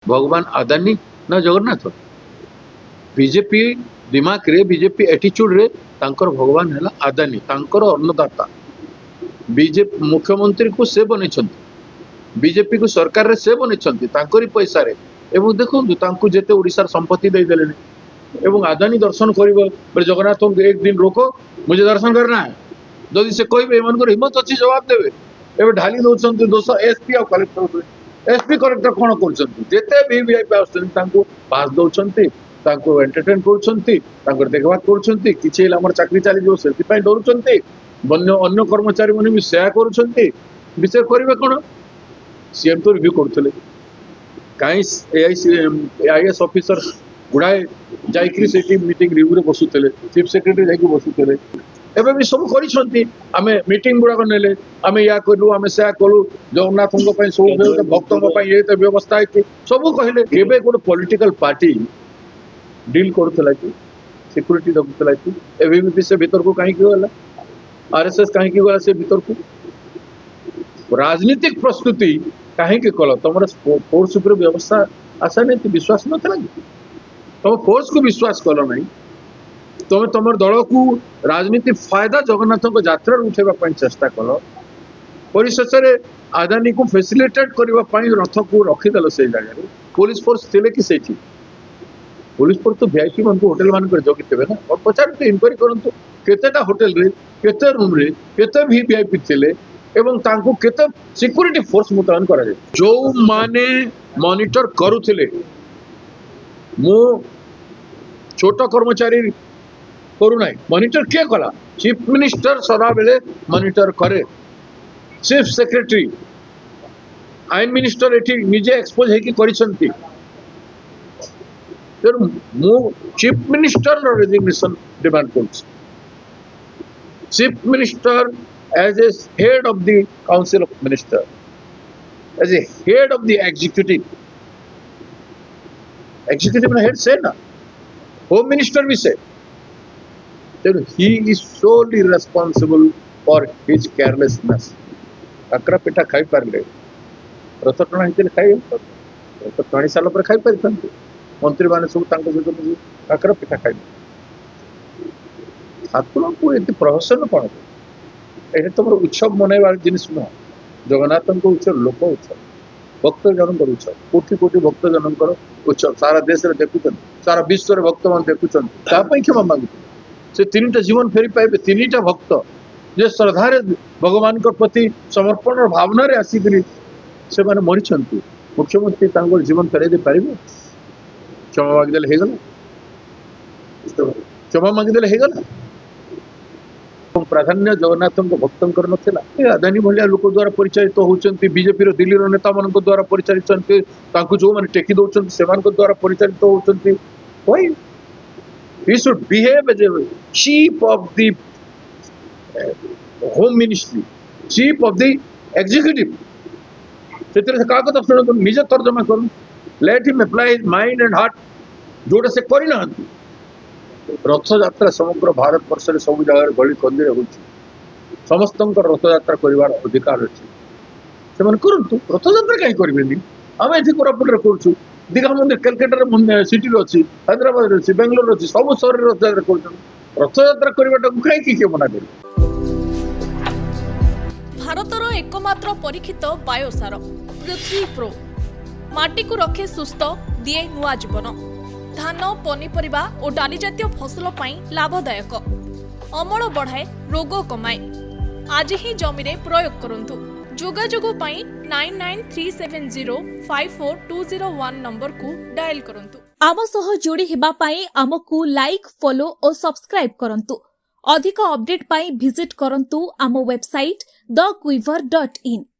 भगवान अदानी ना जगन्नाथ बीजेपी दिमाग रे बीजेपी एटीट्यूड रे तांकर भगवान है अदानी तांकर अन्नदाता बीजेपी मुख्यमंत्री को से बन बीजेपी को सरकार रे से बन पैसा रे एवं देखो जिते ओडिशार संपत्ति दे देले एवं अदानी दर्शन कर जगन्नाथ एक दिन रोको मुझे दर्शन करना है जदि से कहे हिम्मत अच्छी जवाब देवे एवं ढाली दौरान दोष एसपी आ कलेक्टर एसपी कलेक्टर कौन करते वीवीआईपी आसुँच पास दौरान एंटरटेन कर देखभाल कर चाकरी चली से डरुंट अन्य कर्मचारी मैंने भी सेया कर करेंगे कौन सीएम तो रिव्यू करते कहीं आईएएस ऑफिसर गुड़ाए जाकि मीटिंग रिव्यू रे बसुले चीफ सेक्रेटरी जाकि बसुले एवं भी सब करें मीटिंग गुड़ाक नेले आम या कलु आम से कलु जगन्नाथ सब भक्त ये व्यवस्था है सब कहले केबे गोटे पॉलिटिकल पार्टी डील करूला कि सिक्यूरीटी देखुला कि एवं भी से भीतर को कहीं गला आरएसएस कहीं गला से भीतर को राजनीतिक प्रस्तुति कहीं कल तुम फोर्स उपर व्यवस्था आशा नहीं विश्वास ना तुम फोर्स को विश्वास कल ना तुम तुम दल को राजनीति फायदा जगन्नाथ यात्रा उठेगा चेष्टा कल परिशेष आदानी को फैसिलिटेट करने रथ को रखीदेल से जगह पुलिस फोर्स थे कि सेठी पुलिस फोर्स तो वीआईपी मान होटेल मान जगी थे ना और पचार इनक्वारी करूँ केतेटा होटेल रे केते रूम रे केते वीआईपी थे एवं तांको केते सिक्यूरीटी फोर्स मुतयन करा जो माने मॉनिटर करुथिले मो छोट कर्मचारी करूना मॉनिटर किए कला चीफ मिनिस्टर सदा बेले मॉनिटर करे चीफ सेक्रेटरी आईन मिनिस्टर एठी निजे एक्सपोज है कि करिसंती मु चीफ मिनिस्टर रेजिग्नेशन डिमांड कर chief minister as a head of the council of minister as a head of the executive na head say na home minister भी say then he is solely responsible for his carelessness अकरा पिठा खाई पारे रथ टଣା हिते खाई रथ टणी साल पर खाई पारि मंत्री माने सब तांको सहित अकरा पिठा खाई ठाकुर को ये प्रहसन कौन ये तुम उत्सव मनइबार जिनिस नुह जगन्नाथ उत्सव लोक उत्सव भक्त जनकर उत्सव कोटि कोटि भक्त जनकर उत्सव सारा देश में देखुं सारा विश्व में भक्त मान देखुं क्षमा मांगु से तीन जीवन फेरी पाइबे तीन भक्त जे श्रद्धा भगवान प्रति समर्पण भावना आसिक से मैंने मरी मुख्यमंत्री जीवन फेरई दे पारे क्षमा मांगदे क्षमा मांगदे प्राधान्य जगन्नाथ भक्त नाला अदानी भाया लोक द्वारा परिचालित होती बीजेपी दिल्ली नेता मान द्वारा परिचालित जो मैंने टेकी दौरान से द्वारा परिचालित होती he should behave as a chief of the home ministry chief of the executive से क्या कथा शुणु निजे तर्जमा कर let him apply his mind and heart जोटा से करना रथ यात्रा समग्र भारत वर्ष सब जगह गली कंदी हो समस्त रथ यात्रा कर अधिकार अच्छे से करूँ रथ यात्रा कहीं करेंगे आम ये कोरापुट करूँ दीघा मंदिर कलकटा सिटी अच्छी हैदराबाद अच्छी बेंगलोर अच्छी सब सहर रथ यात्रा कर रथ यात्रा करने कहीं किए मना कर भारतर एकमात्र परीक्षित बायोसार पृथ्वी प्रो माटी को रखे सुस्थ दिए नुआ जीवन धान पनीपरिबा और डाली जातीय फसल पाई लाभदायक अमल बढ़ाए रोग कमाए आज ही जमी रे प्रयोग करंतु जोगाजोग पाई 9937054201 नंबर को डायल करंतु आम सह जोड़ी हेबा पाई आमको लाइक फॉलो और सब्सक्राइब करंतु अधिक अपडेट पाई विजिट करंतु आम वेबसाइट thequiver.in